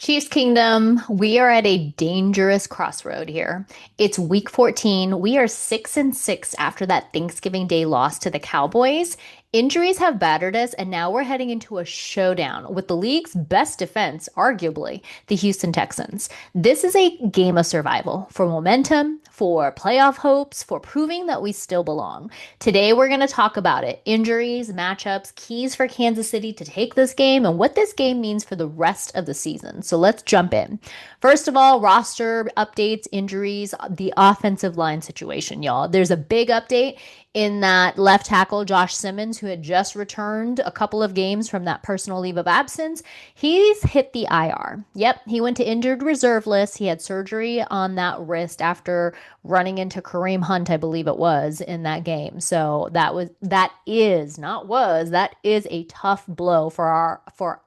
Chiefs Kingdom, we are at a dangerous crossroad here. It's week 14. We are 6-6 after that Thanksgiving Day loss to the Cowboys. Injuries have battered us, and now we're heading into a showdown with the league's best defense, arguably, the Houston Texans. This is a game of survival for momentum, for playoff hopes, for proving that we still belong. Today, we're going to talk about it: injuries, matchups, keys for Kansas City to take this game, and what this game means for the rest of the season. So let's jump in. First of all, roster updates, injuries, the offensive line situation, y'all. There's a big update in that left tackle, Josh Simmons, who had just returned a couple of games from that personal leave of absence. He's hit the IR. Yep, he went to injured reserve list. He had surgery on that wrist after running into Kareem Hunt, I believe it was, in that game. So that is a tough blow for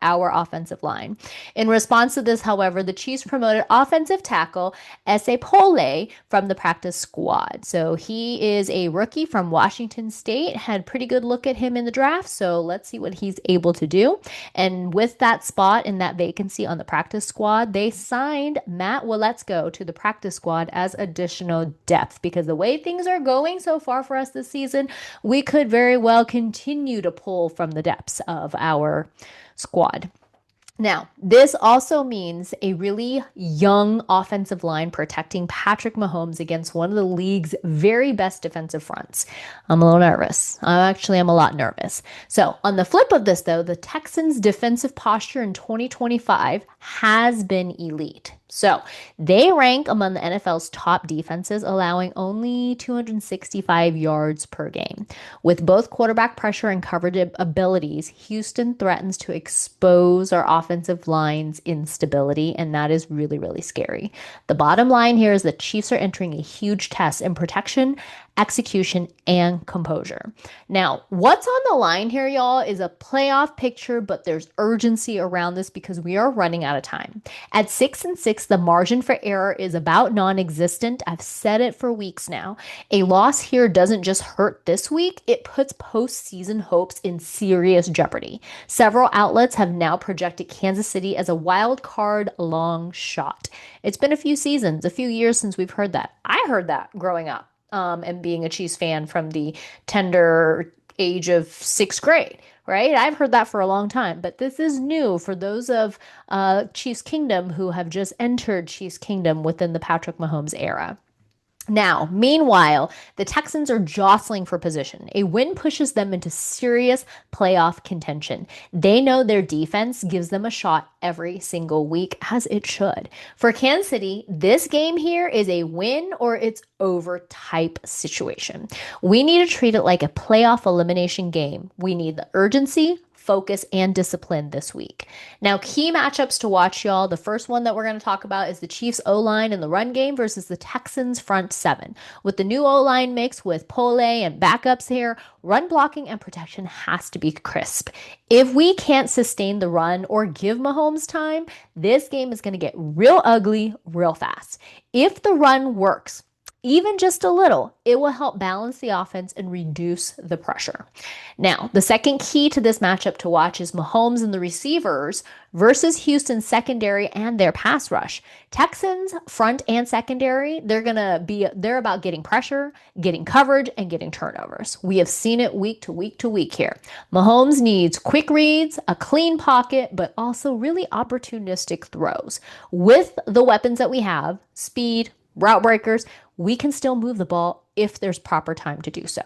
our offensive line. In response to this, however, the Chiefs promoted offensive tackle Esa Pole from the practice squad. So he is a rookie from Washington State. Had pretty good look at him in the draft. So let's see what he's able to do. And with that spot in that vacancy on the practice squad, they signed Matt Waletzko to the practice squad as additional depth, because the way things are going so far for us this season, we could very well continue to pull from the depths of our squad. Now, this also means a really young offensive line protecting Patrick Mahomes against one of the league's very best defensive fronts. I'm a little nervous. I'm a lot nervous. So, on the flip of this, though, the Texans' defensive posture in 2025 has been elite. So they rank among the NFL's top defenses, allowing only 265 yards per game. With both quarterback pressure and coverage abilities, Houston threatens to expose our offensive line's instability, and that is really, really scary. The bottom line here is the Chiefs are entering a huge test in protection, execution, and composure. Now, what's on the line here, y'all, is a playoff picture, but there's urgency around this because we are running out of time. At 6-6, the margin for error is about non-existent. I've said it for weeks now. A loss here doesn't just hurt this week, it puts postseason hopes in serious jeopardy. Several outlets have now projected Kansas City as a wild card long shot. It's been a few seasons, a few years since we've heard that. I heard that growing up. And being a Chiefs fan from the tender age of sixth grade, right? I've heard that for a long time, but this is new for those of Chiefs Kingdom who have just entered Chiefs Kingdom within the Patrick Mahomes era. Now, meanwhile, the Texans are jostling for position. A win pushes them into serious playoff contention. They know their defense gives them a shot every single week, as it should. For Kansas City, this game here is a win or it's over type situation. We need to treat it like a playoff elimination game. We need the urgency, focus, and discipline this week. Now, key matchups to watch, y'all. The first one that we're going to talk about is the Chiefs O-line in the run game versus the Texans front seven. With the new O-line mix with Pole and backups here, run blocking and protection has to be crisp. If we can't sustain the run or give Mahomes time, this game is going to get real ugly real fast. If the run works, even just a little, it will help balance the offense and reduce the pressure. Now, the second key to this matchup to watch is Mahomes and the receivers versus Houston's secondary and their pass rush. Texans front and secondary, they're about getting pressure, getting coverage, and getting turnovers. We have seen it week to week to week here. Mahomes needs quick reads, a clean pocket, but also really opportunistic throws. With the weapons that we have, speed, route breakers, we can still move the ball if there's proper time to do so.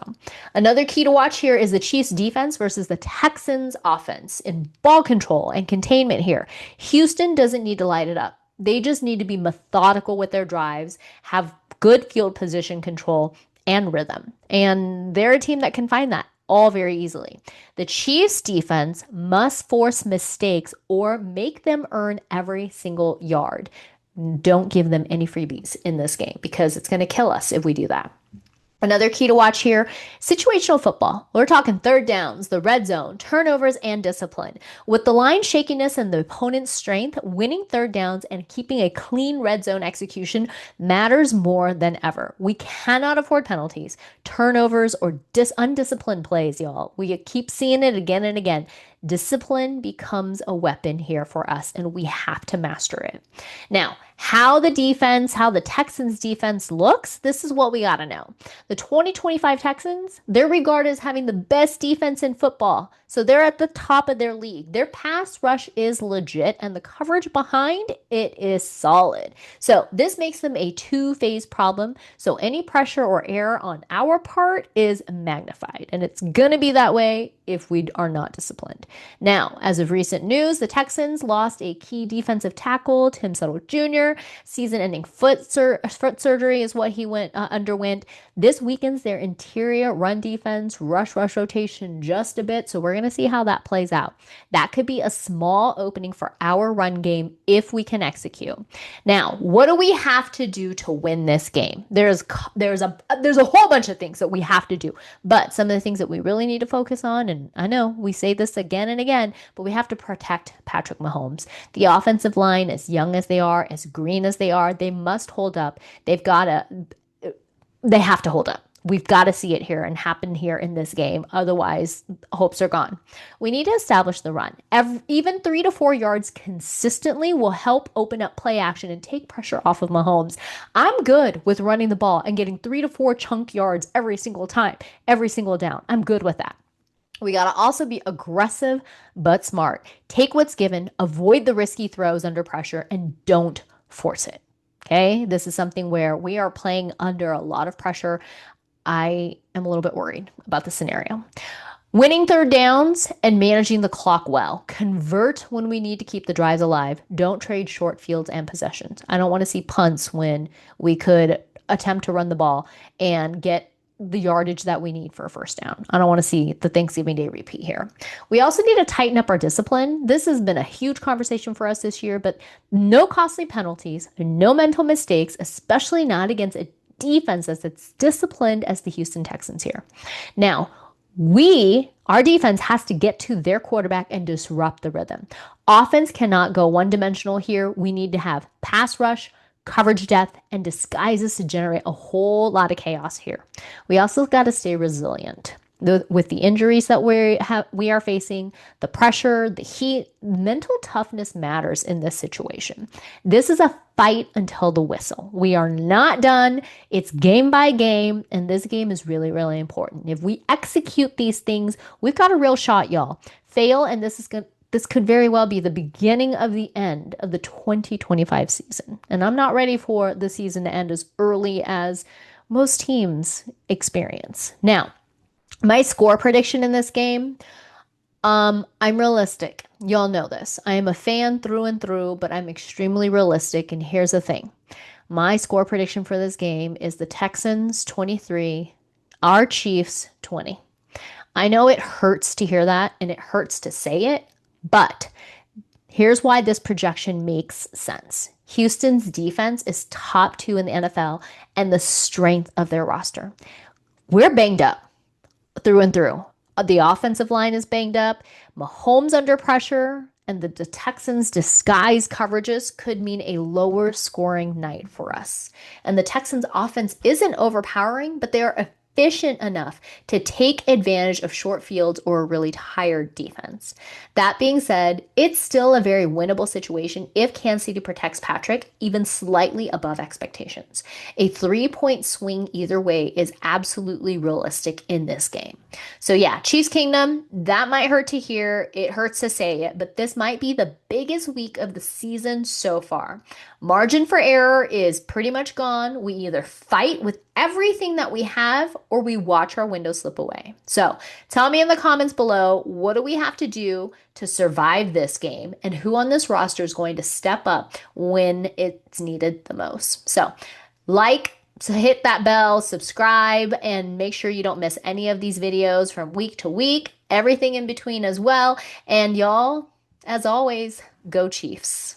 Another key to watch here is the Chiefs defense versus the Texans offense in ball control and containment here. Houston doesn't need to light it up. They just need to be methodical with their drives, have good field position control and rhythm. And they're a team that can find that all very easily. The Chiefs defense must force mistakes or make them earn every single yard. Don't give them any freebies in this game because it's going to kill us if we do that. Another key to watch here, situational football. We're talking third downs, the red zone, turnovers, and discipline. With the line shakiness and the opponent's strength, winning third downs and keeping a clean red zone execution matters more than ever. We cannot afford penalties, turnovers, or undisciplined plays, y'all. We keep seeing it again and again. Discipline becomes a weapon here for us, and we have to master it. Now, how the Texans defense looks, this is what we got to know. The 2025 Texans, they're regarded as having the best defense in football. So they're at the top of their league. Their pass rush is legit, and the coverage behind it is solid. So this makes them a two-phase problem. So any pressure or error on our part is magnified, and it's going to be that way if we are not disciplined. Now, as of recent news, the Texans lost a key defensive tackle, Tim Settle Jr. Season-ending foot surgery is what he underwent. This weakens their interior run defense, rush rotation just a bit. So we're going to see how that plays out. That could be a small opening for our run game if we can execute. Now, what do we have to do to win this game? There's a whole bunch of things that we have to do, but some of the things that we really need to focus on, and I know we say this again and again, but we have to protect Patrick Mahomes. The offensive line, as young as they are, as green as they are, they must hold up. They have to hold up. We've got to see it here and happen here in this game. Otherwise, hopes are gone. We need to establish the run. Even 3 to 4 yards consistently will help open up play action and take pressure off of Mahomes. I'm good with running the ball and getting 3 to 4 chunk yards every single time, every single down. I'm good with that. We got to also be aggressive but smart. Take what's given, avoid the risky throws under pressure, and don't force it. Okay, this is something where we are playing under a lot of pressure. I am a little bit worried about the scenario. Winning third downs and managing the clock well. Convert when we need to keep the drives alive. Don't trade short fields and possessions. I don't want to see punts when we could attempt to run the ball and get the yardage that we need for a first down. I don't want to see the Thanksgiving Day repeat here. We also need to tighten up our discipline. This has been a huge conversation for us this year, but no costly penalties, no mental mistakes, especially not against a defense that's as disciplined as the Houston Texans here. Now, our defense has to get to their quarterback and disrupt the rhythm. Offense cannot go one-dimensional here. We need to have pass rush, coverage depth, and disguises to generate a whole lot of chaos here. We also got to stay resilient. With the injuries that we are facing, the pressure, the heat, mental toughness matters in this situation. This is a fight until the whistle. We are not done. It's game by game, and this game is really, really important. If we execute these things, we've got a real shot, y'all. Fail, and this could very well be the beginning of the end of the 2025 season. And I'm not ready for the season to end as early as most teams experience. Now, my score prediction in this game, I'm realistic. Y'all know this. I am a fan through and through, but I'm extremely realistic. And here's the thing. My score prediction for this game is the Texans 23, our Chiefs 20. I know it hurts to hear that and it hurts to say it, but here's why this projection makes sense. Houston's defense is top 2 in the NFL and the strength of their roster. We're banged up through and through. The offensive line is banged up. Mahomes under pressure and the Texans' disguised coverages could mean a lower scoring night for us. And the Texans' offense isn't overpowering, but they are efficient enough to take advantage of short fields or a really tired defense. That being said, it's still a very winnable situation if Kansas City protects Patrick even slightly above expectations. A 3-point swing either way is absolutely realistic in this game. So yeah, Chiefs Kingdom, that might hurt to hear. It hurts to say it, but this might be the biggest week of the season so far. Margin for error is pretty much gone. We either fight with everything that we have or we watch our window slip away. So tell me in the comments below, what do we have to do to survive this game and who on this roster is going to step up when it's needed the most? So hit that bell, subscribe, and make sure you don't miss any of these videos from week to week, everything in between as well. And y'all, as always, go Chiefs.